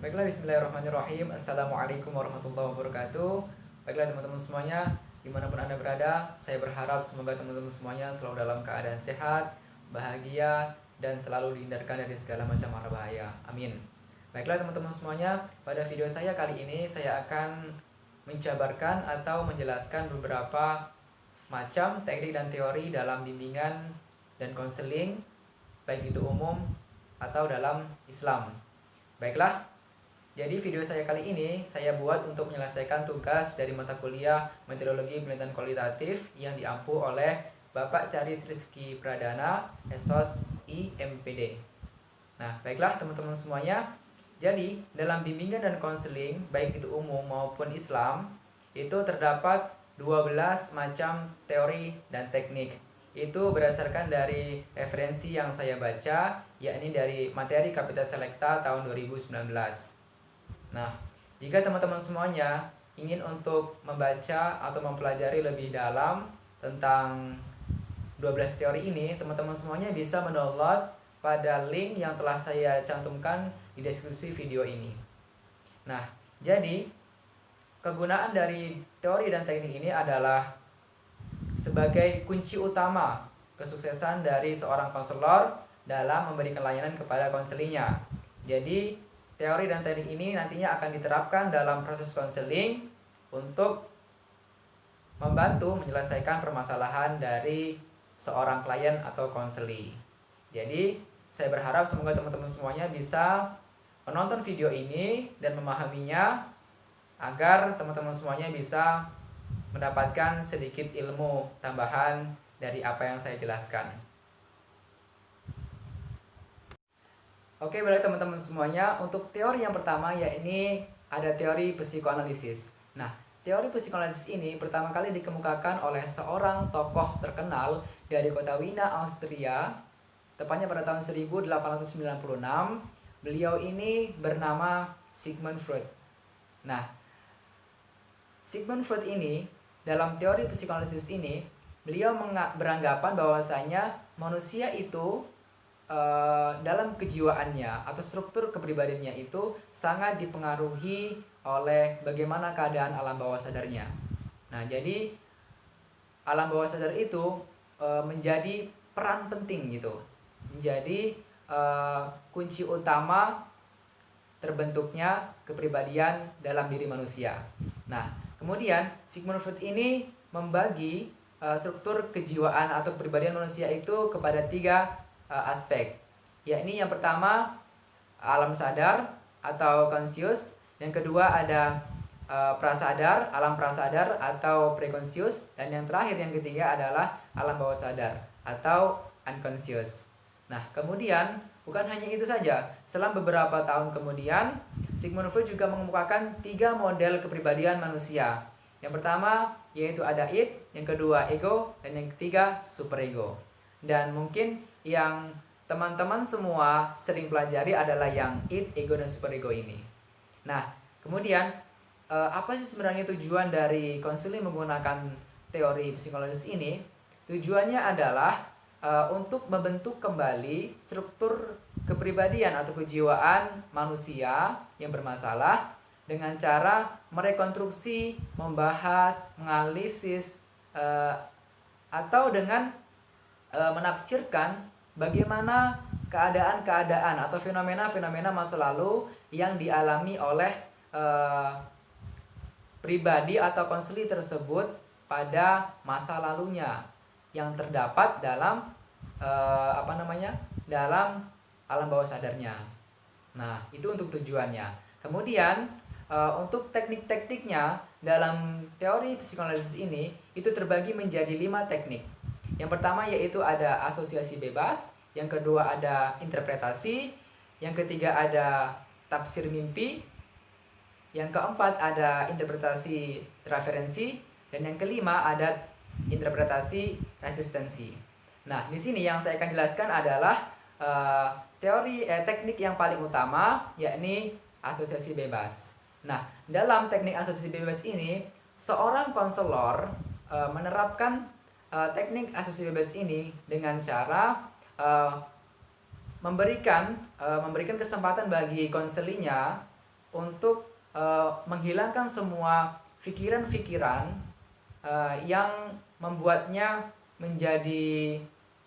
Baiklah, bismillahirrahmanirrahim. Assalamualaikum warahmatullahi wabarakatuh. Baiklah teman-teman semuanya, dimanapun Anda berada, saya berharap semoga teman-teman semuanya selalu dalam keadaan sehat, bahagia, dan selalu dihindarkan dari segala macam mara bahaya. Amin. Baiklah teman-teman semuanya, pada video saya kali ini saya akan menjabarkan atau menjelaskan beberapa macam teknik dan teori dalam bimbingan dan konseling, baik itu umum atau dalam Islam. Baiklah, jadi video saya kali ini saya buat untuk menyelesaikan tugas dari mata kuliah Metodologi Penelitian Kualitatif yang diampu oleh Bapak Charis Rizky Pradana, Esos IMPD. Nah, baiklah teman-teman semuanya. Jadi, dalam bimbingan dan konseling, baik itu umum maupun Islam, itu terdapat 12 macam teori dan teknik. Itu berdasarkan dari referensi yang saya baca, yakni dari materi Kapita Selekta tahun 2019. Nah, jika teman-teman semuanya ingin untuk membaca atau mempelajari lebih dalam tentang 12 teori ini, teman-teman semuanya bisa mendownload pada link yang telah saya cantumkan di deskripsi video ini. Nah, jadi kegunaan dari teori dan teknik ini adalah sebagai kunci utama kesuksesan dari seorang konselor dalam memberikan layanan kepada konselinya. Jadi, teori dan teknik ini nantinya akan diterapkan dalam proses konseling untuk membantu menyelesaikan permasalahan dari seorang klien atau konseli. Jadi, saya berharap semoga teman-teman semuanya bisa menonton video ini dan memahaminya agar teman-teman semuanya bisa mendapatkan sedikit ilmu tambahan dari apa yang saya jelaskan. Oke, baik teman-teman semuanya, untuk teori yang pertama yakni ada teori psikoanalisis. Nah, teori psikoanalisis ini pertama kali dikemukakan oleh seorang tokoh terkenal dari kota Wina, Austria, tepatnya pada tahun 1896. Beliau ini bernama Sigmund Freud. Nah, Sigmund Freud ini dalam teori psikoanalisis ini, beliau beranggapan bahwasanya manusia itu dalam kejiwaannya atau struktur kepribadiannya itu sangat dipengaruhi oleh bagaimana keadaan alam bawah sadarnya. Nah, jadi alam bawah sadar itu menjadi peran penting gitu, menjadi kunci utama terbentuknya kepribadian dalam diri manusia. Nah, kemudian Sigmund Freud ini membagi struktur kejiwaan atau kepribadian manusia itu kepada 3 aspek, yakni yang pertama alam sadar atau conscious, yang kedua ada prasadar, alam prasadar atau preconscious, dan yang terakhir yang ketiga adalah alam bawah sadar atau unconscious. Nah, kemudian bukan hanya itu saja, selang beberapa tahun kemudian Sigmund Freud juga mengemukakan 3 model kepribadian manusia. Yang pertama yaitu ada id, yang kedua ego, dan yang ketiga superego. Dan mungkin yang teman-teman semua sering pelajari adalah yang id, ego, dan superego ini. Nah, kemudian apa sih sebenarnya tujuan dari konseling menggunakan teori psikologis ini? Tujuannya adalah untuk membentuk kembali struktur kepribadian atau kejiwaan manusia yang bermasalah dengan cara merekonstruksi, membahas, menganalisis, atau dengan menafsirkan bagaimana keadaan-keadaan atau fenomena-fenomena masa lalu yang dialami oleh pribadi atau konseli tersebut pada masa lalunya yang terdapat dalam dalam alam bawah sadarnya. Nah, itu untuk tujuannya. Kemudian untuk teknik-tekniknya dalam teori psikoanalisis ini itu terbagi menjadi 5 teknik. Yang pertama yaitu ada asosiasi bebas, yang kedua ada interpretasi, yang ketiga ada tafsir mimpi, yang keempat ada interpretasi referensi, dan yang kelima ada interpretasi resistensi. Nah, di sini yang saya akan jelaskan adalah teknik yang paling utama yakni asosiasi bebas. Nah, dalam teknik asosiasi bebas ini seorang konselor menerapkan teknik asosiasi bebas ini dengan cara memberikan kesempatan bagi konselinya untuk menghilangkan semua pikiran-pikiran yang membuatnya menjadi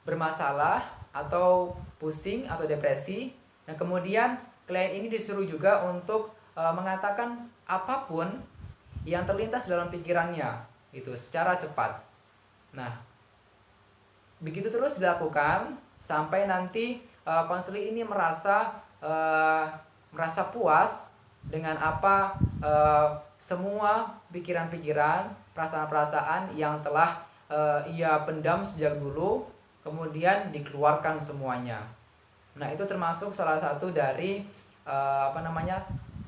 bermasalah atau pusing atau depresi. Nah, kemudian klien ini disuruh juga untuk mengatakan apapun yang terlintas dalam pikirannya itu secara cepat. Nah, begitu terus dilakukan sampai nanti konselor ini merasa puas dengan apa semua pikiran-pikiran, perasaan-perasaan yang telah ia pendam sejak dulu, kemudian dikeluarkan semuanya. Nah, itu termasuk salah satu dari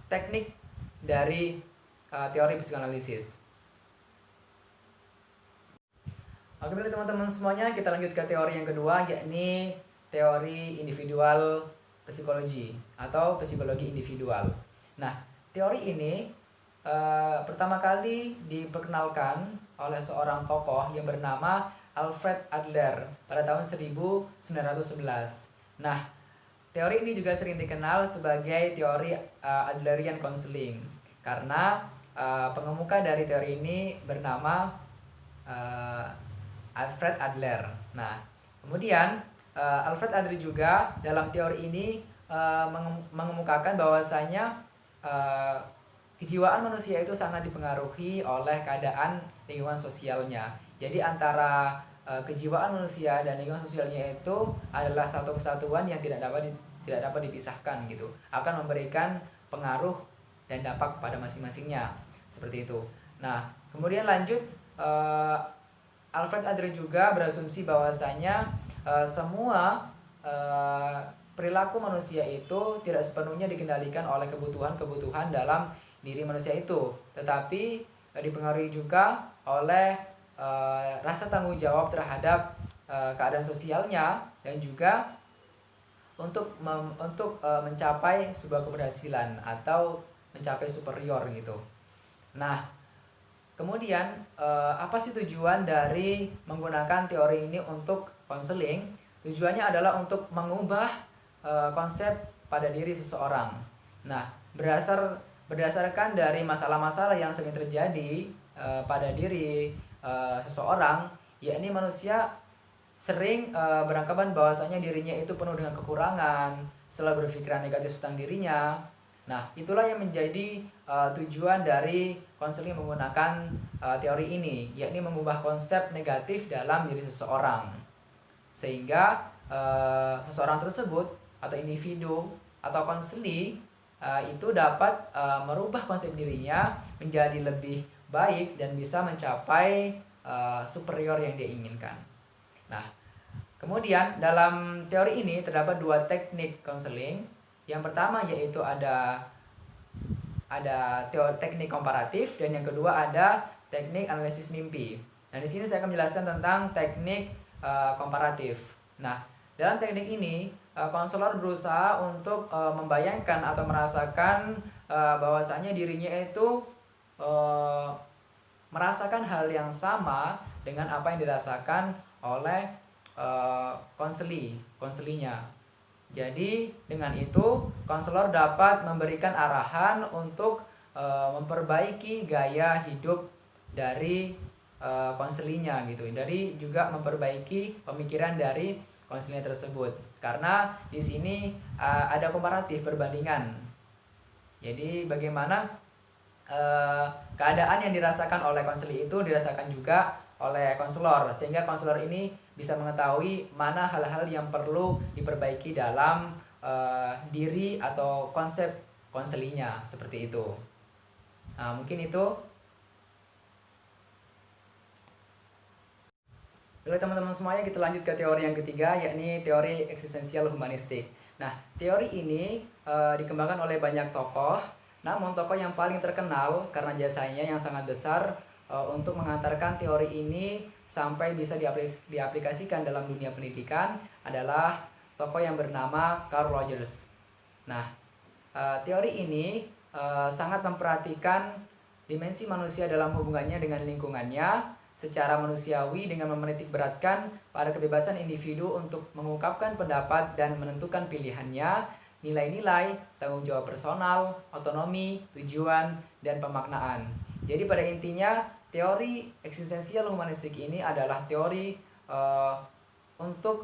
teknik dari teori psikoanalisis. Oke, baik teman-teman semuanya, kita lanjut ke teori yang kedua, yakni teori individual psikologi atau psikologi individual. Nah, teori ini pertama kali diperkenalkan oleh seorang tokoh yang bernama Alfred Adler pada tahun 1911. Nah, teori ini juga sering dikenal sebagai teori Adlerian Counseling karena pengemuka dari teori ini bernama Alfred Adler. Nah, kemudian Alfred Adler juga dalam teori ini mengemukakan bahwasanya kejiwaan manusia itu sangat dipengaruhi oleh keadaan lingkungan sosialnya. Jadi antara kejiwaan manusia dan lingkungan sosialnya itu adalah satu kesatuan yang tidak dapat dipisahkan gitu. Akan memberikan pengaruh dan dampak pada masing-masingnya. Seperti itu. Nah, kemudian lanjut Alfred Adler juga berasumsi bahwasanya semua perilaku manusia itu tidak sepenuhnya dikendalikan oleh kebutuhan dalam diri manusia itu, tetapi dipengaruhi juga oleh rasa tanggung jawab terhadap keadaan sosialnya dan juga untuk mencapai sebuah keberhasilan atau mencapai superior gitu. Nah, kemudian apa sih tujuan dari menggunakan teori ini untuk konseling? Tujuannya adalah untuk mengubah konsep pada diri seseorang. Nah, berdasarkan dari masalah-masalah yang sering terjadi pada diri seseorang, yakni manusia sering beranggapan bahwasanya dirinya itu penuh dengan kekurangan, selalu berpikiran negatif tentang dirinya. Nah, itulah yang menjadi tujuan dari konseling menggunakan teori ini, yakni mengubah konsep negatif dalam diri seseorang. Sehingga seseorang tersebut atau individu atau konseli itu dapat merubah konsep dirinya menjadi lebih baik dan bisa mencapai superior yang dia inginkan. Nah, kemudian dalam teori ini terdapat dua teknik konseling. Yang pertama yaitu ada teori teknik komparatif dan yang kedua ada teknik analisis mimpi. Nah, di sini saya akan menjelaskan tentang teknik komparatif. Nah, dalam teknik ini konselor berusaha untuk membayangkan atau merasakan bahwasanya dirinya itu merasakan hal yang sama dengan apa yang dirasakan oleh konselinya. Jadi dengan itu konselor dapat memberikan arahan untuk memperbaiki gaya hidup dari konselinya gitu. Dari juga memperbaiki pemikiran dari konselinya tersebut. Karena di sini ada komparatif perbandingan. Jadi bagaimana keadaan yang dirasakan oleh konseli itu dirasakan juga oleh konselor, sehingga konselor ini bisa mengetahui mana hal-hal yang perlu diperbaiki dalam diri atau konsep konselinya, seperti itu. Nah, mungkin itu. Baik teman-teman semuanya, kita lanjut ke teori yang ketiga, yakni teori eksistensial humanistik. Nah, teori ini dikembangkan oleh banyak tokoh, namun tokoh yang paling terkenal karena jasanya yang sangat besar untuk mengantarkan teori ini sampai bisa diaplikasikan dalam dunia pendidikan adalah tokoh yang bernama Carl Rogers. Nah, teori ini sangat memperhatikan dimensi manusia dalam hubungannya dengan lingkungannya secara manusiawi dengan memenitik beratkan pada kebebasan individu untuk mengungkapkan pendapat dan menentukan pilihannya, nilai-nilai, tanggung jawab personal, otonomi, tujuan, dan pemaknaan. Jadi pada intinya teori eksistensial humanistik ini adalah teori untuk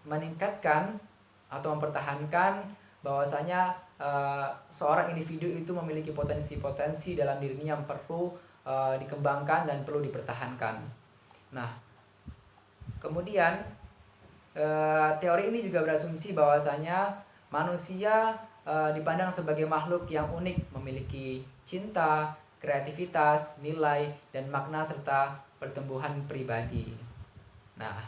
meningkatkan atau mempertahankan bahwasanya seorang individu itu memiliki potensi-potensi dalam dirinya yang perlu dikembangkan dan perlu dipertahankan. Nah, kemudian teori ini juga berasumsi bahwasanya manusia dipandang sebagai makhluk yang unik, memiliki cinta, kreativitas, nilai, dan makna serta pertumbuhan pribadi. Nah,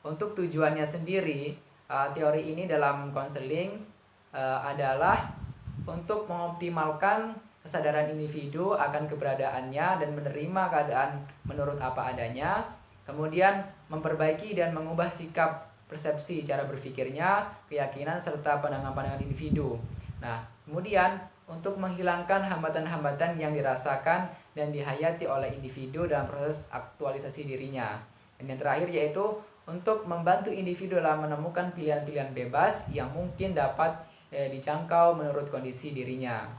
untuk tujuannya sendiri, teori ini dalam konseling adalah untuk mengoptimalkan kesadaran individu akan keberadaannya dan menerima keadaan menurut apa adanya, kemudian memperbaiki dan mengubah sikap, persepsi, cara berpikirnya, keyakinan, serta pandangan-pandangan individu. Nah, kemudian untuk menghilangkan hambatan-hambatan yang dirasakan dan dihayati oleh individu dalam proses aktualisasi dirinya. Dan yang terakhir yaitu untuk membantu individu dalam menemukan pilihan-pilihan bebas yang mungkin dapat dijangkau menurut kondisi dirinya.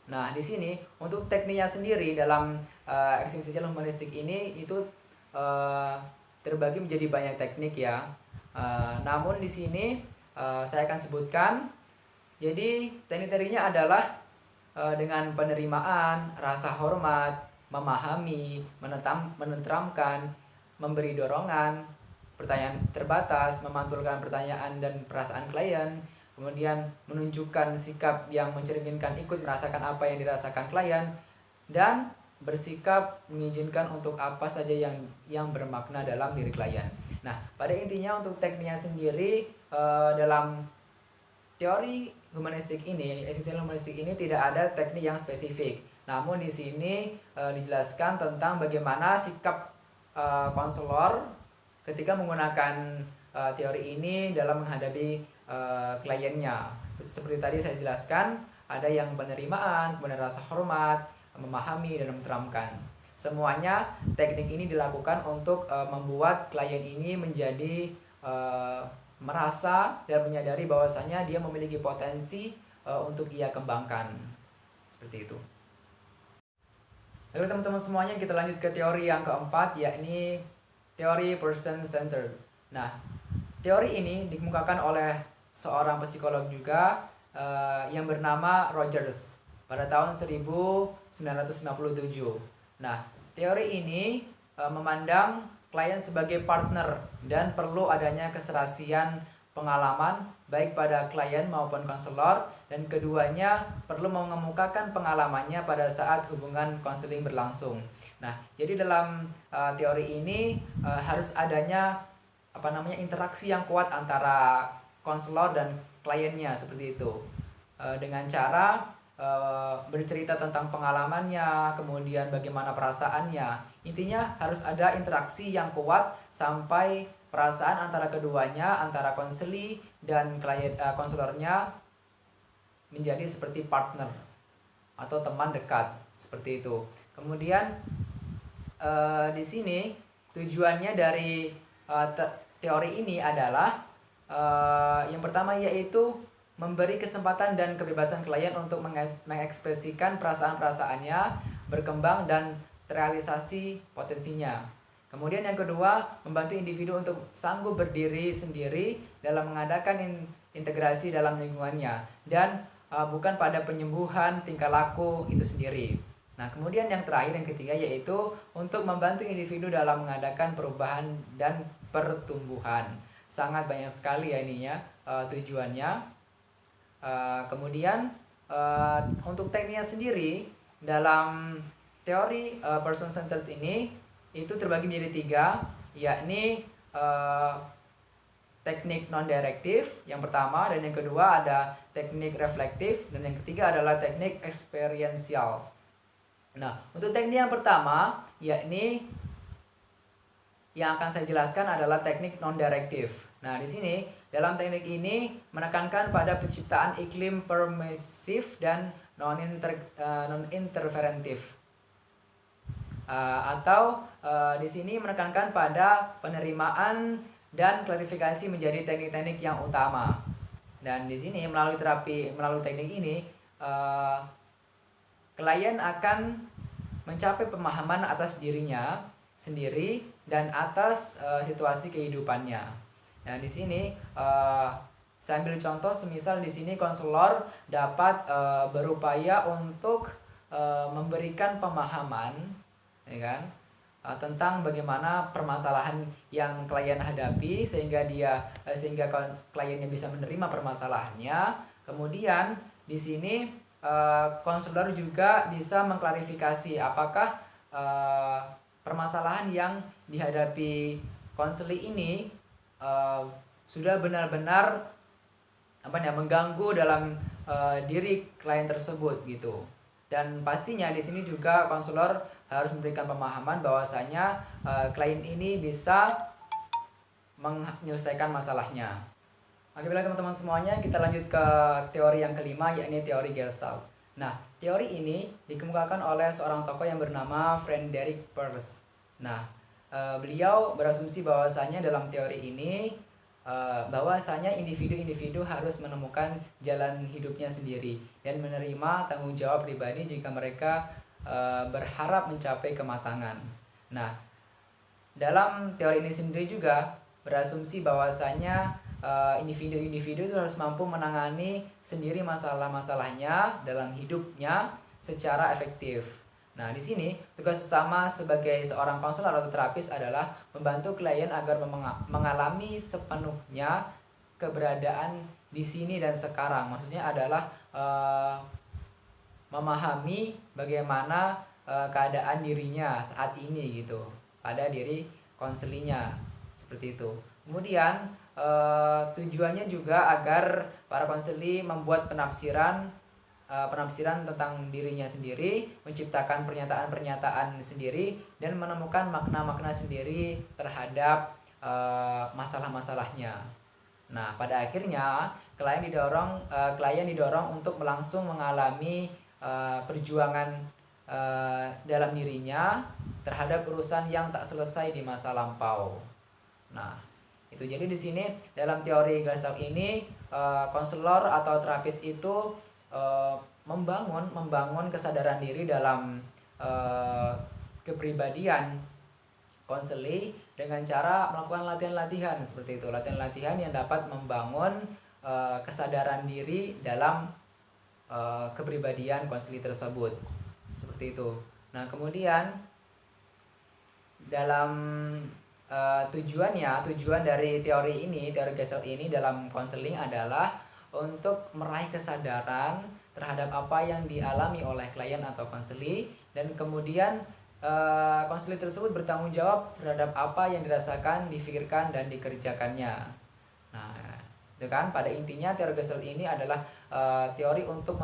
Nah, di sini untuk tekniknya sendiri dalam eksistensial humanistik ini itu terbagi menjadi banyak teknik ya. Namun di sini saya akan sebutkan. Jadi teknik-tekniknya adalah dengan penerimaan, rasa hormat, memahami, menenteramkan, memberi dorongan, pertanyaan terbatas, memantulkan pertanyaan dan perasaan klien, kemudian menunjukkan sikap yang mencerminkan ikut merasakan apa yang dirasakan klien, dan bersikap mengizinkan untuk apa saja yang bermakna dalam diri klien. Nah, pada intinya untuk tekniknya sendiri dalam teori humanistik ini, eksistensial humanistik ini tidak ada teknik yang spesifik. Namun di sini dijelaskan tentang bagaimana sikap konselor ketika menggunakan teori ini dalam menghadapi kliennya. Seperti tadi saya jelaskan, ada yang penerimaan, kemudian rasa hormat, memahami, dan menenteramkan. Semuanya teknik ini dilakukan untuk membuat klien ini menjadi merasa dan menyadari bahwasanya dia memiliki potensi untuk ia kembangkan. Seperti itu. Lalu teman-teman semuanya, kita lanjut ke teori yang keempat, yakni teori person-centered. Nah, teori ini dikemukakan oleh seorang psikolog juga yang bernama Rogers pada tahun 1957. Nah, teori ini memandang klien sebagai partner dan perlu adanya keserasian pengalaman baik pada klien maupun konselor, dan keduanya perlu mengemukakan pengalamannya pada saat hubungan konseling berlangsung. Nah, jadi dalam teori ini harus adanya interaksi yang kuat antara konselor dan kliennya, seperti itu. Dengan cara bercerita tentang pengalamannya, kemudian bagaimana perasaannya. Intinya harus ada interaksi yang kuat sampai perasaan antara keduanya, antara konseli dan klien konselornya menjadi seperti partner atau teman dekat, seperti itu. Kemudian di sini tujuannya dari teori ini adalah yang pertama yaitu memberi kesempatan dan kebebasan klien untuk mengekspresikan perasaan-perasaannya, berkembang dan terrealisasi potensinya. Kemudian yang kedua, membantu individu untuk sanggup berdiri sendiri dalam mengadakan integrasi dalam lingkungannya, dan bukan pada penyembuhan tingkah laku itu sendiri. Nah, kemudian yang terakhir, yang ketiga, yaitu untuk membantu individu dalam mengadakan perubahan dan pertumbuhan. Sangat banyak sekali ya ininya tujuannya. Kemudian untuk tekniknya sendiri dalam teori person-centered ini itu terbagi menjadi 3, yakni teknik non-direktif yang pertama, dan yang kedua ada teknik reflektif, dan yang ketiga adalah teknik eksperiensial. Nah, untuk teknik yang pertama, yakni yang akan saya jelaskan adalah teknik non-direktif. Nah, di sini dalam teknik ini menekankan pada penciptaan iklim permisif dan non-interferentif. Atau di sini menekankan pada penerimaan dan klarifikasi menjadi teknik-teknik yang utama. Dan di sini melalui teknik ini klien akan mencapai pemahaman atas dirinya sendiri dan atas situasi kehidupannya. Nah, di sini saya ambil contoh, semisal di sini konselor dapat berupaya untuk memberikan pemahaman, ya kan, tentang bagaimana permasalahan yang klien hadapi sehingga kliennya bisa menerima permasalahannya. Kemudian di sini konselor juga bisa mengklarifikasi apakah permasalahan yang dihadapi konseli ini sudah benar-benar mengganggu dalam diri klien tersebut gitu. Dan pastinya di sini juga konselor harus memberikan pemahaman bahwasanya klien ini bisa menyelesaikan masalahnya. Oke, baiklah teman-teman semuanya, kita lanjut ke teori yang kelima, yakni teori Gestalt. Nah, teori ini dikemukakan oleh seorang tokoh yang bernama Frederick Perls. Nah, beliau berasumsi bahwasanya dalam teori ini bahwasanya individu-individu harus menemukan jalan hidupnya sendiri dan menerima tanggung jawab pribadi jika mereka berharap mencapai kematangan. Nah, dalam teori ini sendiri juga berasumsi bahwasanya individu-individu itu harus mampu menangani sendiri masalah-masalahnya dalam hidupnya secara efektif. Nah, di sini tugas utama sebagai seorang konselor atau terapis adalah membantu klien agar mengalami sepenuhnya keberadaan di sini dan sekarang. Maksudnya adalah memahami bagaimana keadaan dirinya saat ini gitu pada diri konselinya, seperti itu. Kemudian tujuannya juga agar para konseli membuat penafsiran tentang dirinya sendiri, menciptakan pernyataan-pernyataan sendiri, dan menemukan makna-makna sendiri terhadap masalah-masalahnya. Nah, pada akhirnya klien didorong untuk langsung mengalami perjuangan dalam dirinya terhadap urusan yang tak selesai di masa lampau. Nah, itu jadi di sini dalam teori Gestalt ini konselor atau terapis itu membangun kesadaran diri dalam kepribadian konseli dengan cara melakukan latihan-latihan seperti itu, latihan-latihan yang dapat membangun kesadaran diri dalam kepribadian konseli tersebut, seperti itu. Nah, kemudian dalam tujuan dari teori Gestalt ini dalam konseling adalah untuk meraih kesadaran terhadap apa yang dialami oleh klien atau konseli, dan kemudian konseli tersebut bertanggung jawab terhadap apa yang dirasakan, dipikirkan, dan dikerjakannya. Nah, itu kan pada intinya teori Gestalt ini adalah teori untuk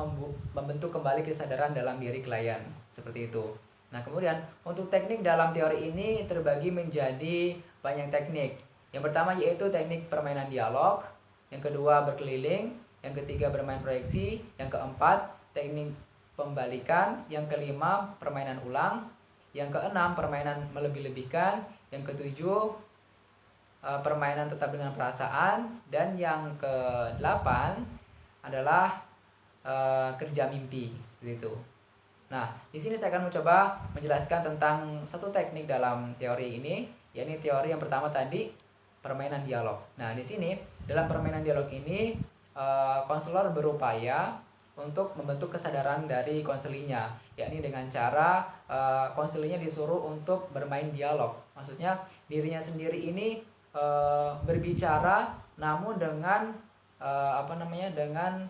membentuk kembali kesadaran dalam diri klien, seperti itu. Nah, kemudian untuk teknik dalam teori ini terbagi menjadi banyak teknik. Yang pertama yaitu teknik permainan dialog, yang kedua berkeliling, yang ketiga bermain proyeksi, yang keempat teknik pembalikan, yang kelima permainan ulang, yang keenam permainan melebih-lebihkan, yang ketujuh permainan tetap dengan perasaan, dan yang kedelapan adalah kerja mimpi, seperti itu. Nah, di sini saya akan mencoba menjelaskan tentang satu teknik dalam teori ini, yakni teori yang pertama tadi, permainan dialog. Nah, di sini dalam permainan dialog ini konselor berupaya untuk membentuk kesadaran dari konselinya, yakni dengan cara konselinya disuruh untuk bermain dialog. Maksudnya dirinya sendiri ini berbicara namun dengan dengan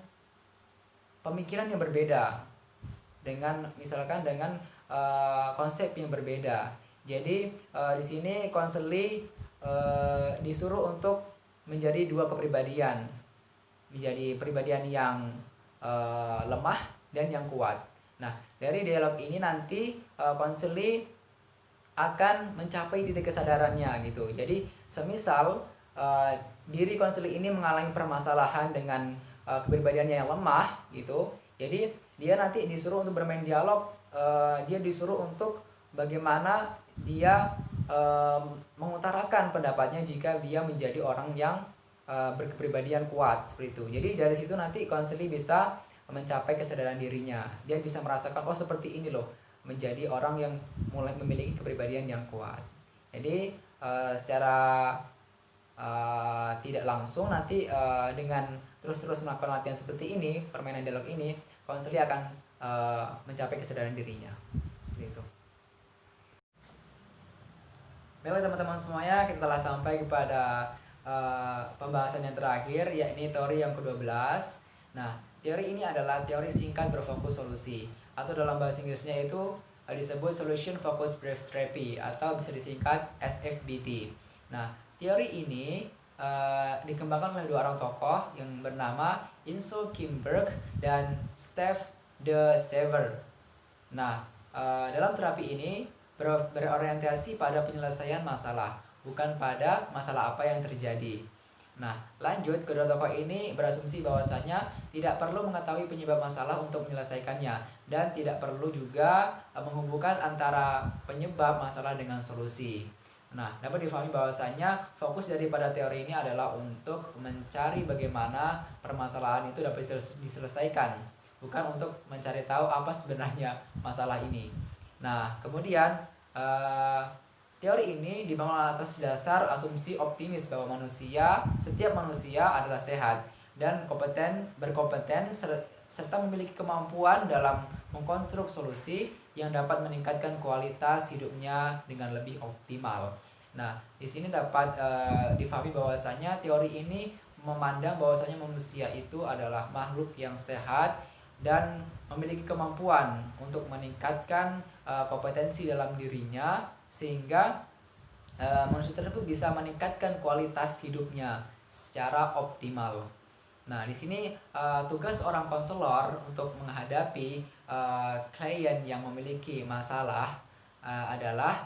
pemikiran yang berbeda, dengan konsep yang berbeda. Jadi di sini konseli disuruh untuk menjadi dua kepribadian, menjadi kepribadian yang lemah dan yang kuat. Nah, dari dialog ini nanti konseli akan mencapai titik kesadarannya gitu. Jadi semisal diri konseli ini mengalami permasalahan dengan kepribadiannya yang lemah gitu, jadi dia nanti disuruh untuk bermain dialog, dia disuruh untuk bagaimana dia mengutarakan pendapatnya jika dia menjadi orang yang berkepribadian kuat seperti itu. Jadi dari situ nanti konseling bisa mencapai kesadaran dirinya. Dia bisa merasakan oh seperti ini loh, menjadi orang yang mulai memiliki kepribadian yang kuat. Jadi secara tidak langsung nanti dengan terus-terus melakukan latihan seperti ini, permainan dialog ini, konseling akan mencapai kesadaran dirinya. Seperti itu. Baik teman-teman semuanya, kita telah sampai kepada pembahasan yang terakhir, yakni teori yang ke-12. Nah, teori ini adalah teori singkat berfokus solusi, atau dalam bahasa Inggrisnya itu disebut Solution Focused Brief Therapy, atau bisa disingkat SFBT. Nah, teori ini dikembangkan oleh dua orang tokoh yang bernama Insoo Kim Berg dan Steve De Sever. Nah, dalam terapi ini berorientasi pada penyelesaian masalah, bukan pada masalah apa yang terjadi. Nah, lanjut, kedua tokoh ini berasumsi bahwasanya tidak perlu mengetahui penyebab masalah untuk menyelesaikannya, dan tidak perlu juga menghubungkan antara penyebab masalah dengan solusi. Nah, dapat difahami bahwasanya fokus daripada teori ini adalah untuk mencari bagaimana permasalahan itu dapat diselesaikan, bukan untuk mencari tahu apa sebenarnya masalah ini. Nah, kemudian teori ini dibangun atas dasar asumsi optimis bahwa setiap manusia adalah sehat dan berkompeten serta memiliki kemampuan dalam mengkonstruk solusi yang dapat meningkatkan kualitas hidupnya dengan lebih optimal. Nah, di sini dapat difahami bahwasanya teori ini memandang bahwasanya manusia itu adalah makhluk yang sehat dan memiliki kemampuan untuk meningkatkan kompetensi dalam dirinya, sehingga manusia tersebut bisa meningkatkan kualitas hidupnya secara optimal. Nah, di sini tugas orang konselor untuk menghadapi klien yang memiliki masalah adalah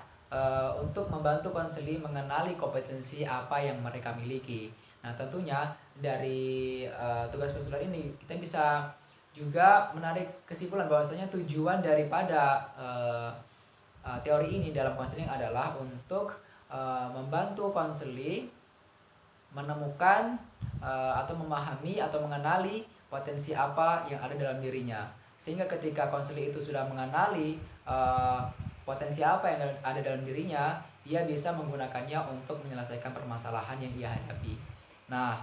untuk membantu konseling mengenali kompetensi apa yang mereka miliki. Nah, tentunya dari tugas konselor ini kita bisa juga menarik kesimpulan bahwasanya tujuan daripada teori ini dalam konseling adalah untuk membantu konseling menemukan atau memahami atau mengenali potensi apa yang ada dalam dirinya, sehingga ketika konseling itu sudah mengenali potensi apa yang ada dalam dirinya, dia bisa menggunakannya untuk menyelesaikan permasalahan yang ia hadapi. Nah,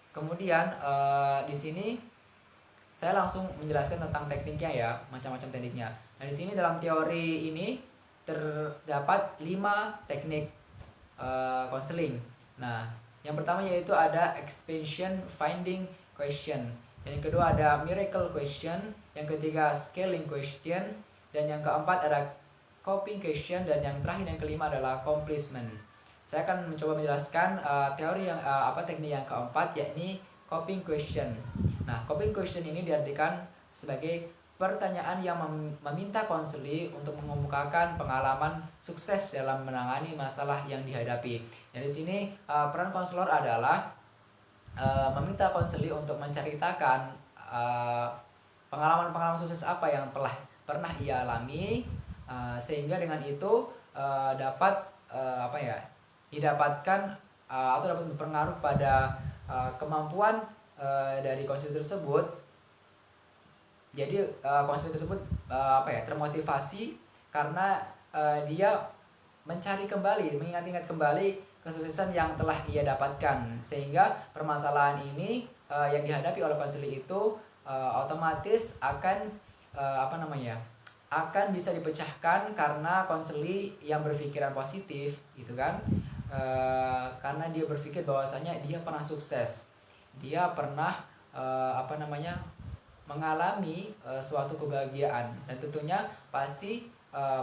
kemudian di sini saya langsung menjelaskan tentang tekniknya ya, macam-macam tekniknya. Nah, di sini dalam teori ini terdapat 5 teknik konseling. Nah, yang pertama yaitu ada expansion finding question. Yang kedua ada miracle question, yang ketiga scaling question, dan yang keempat ada coping question, dan yang terakhir yang kelima adalah accomplishment. Saya akan mencoba menjelaskan teknik yang keempat, yakni coping question. Nah, coping question ini diartikan sebagai pertanyaan yang meminta konseling untuk mengemukakan pengalaman sukses dalam menangani masalah yang dihadapi. Dan di sini peran konselor adalah meminta konseling untuk menceritakan pengalaman-pengalaman sukses apa yang pernah ia alami, sehingga dengan itu dapat didapatkan atau dapat berpengaruh pada kemampuan dari konseling tersebut. Jadi konseling tersebut termotivasi karena dia mencari kembali, mengingat-ingat kembali kesuksesan yang telah ia dapatkan, sehingga permasalahan ini yang dihadapi oleh konseling itu otomatis akan akan bisa dipecahkan karena konseling yang berpikiran positif, gitu kan. Karena dia berpikir bahwasanya dia pernah sukses, dia pernah mengalami suatu kebahagiaan, dan tentunya pasti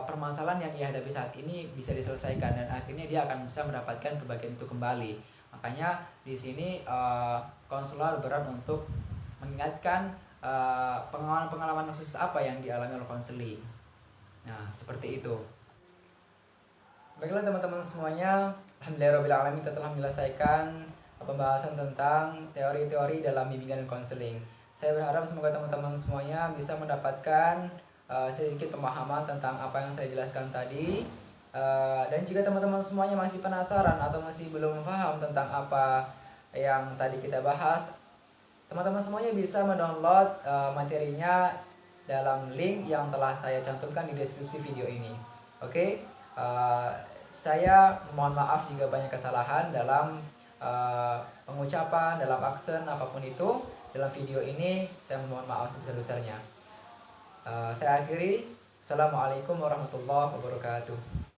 permasalahan yang ia hadapi saat ini bisa diselesaikan, dan akhirnya dia akan bisa mendapatkan kebahagiaan itu kembali. Makanya di sini konselor berperan untuk mengingatkan pengalaman khusus apa yang dialami oleh konseling. Nah, seperti itu. Baiklah teman-teman semuanya, alhamdulillahirobbilalamin, kita telah menyelesaikan pembahasan tentang teori-teori dalam bimbingan dan konseling. Saya berharap semoga teman-teman semuanya bisa mendapatkan sedikit pemahaman tentang apa yang saya jelaskan tadi. Dan juga teman-teman semuanya masih penasaran atau masih belum paham tentang apa yang tadi kita bahas, teman-teman semuanya bisa mendownload materinya dalam link yang telah saya cantumkan di deskripsi video ini. Oke, saya mohon maaf jika banyak kesalahan dalam pengucapan, dalam aksen apapun itu dalam video ini. Saya mohon maaf sebesar-besarnya. Saya akhiri. Assalamualaikum warahmatullahi wabarakatuh.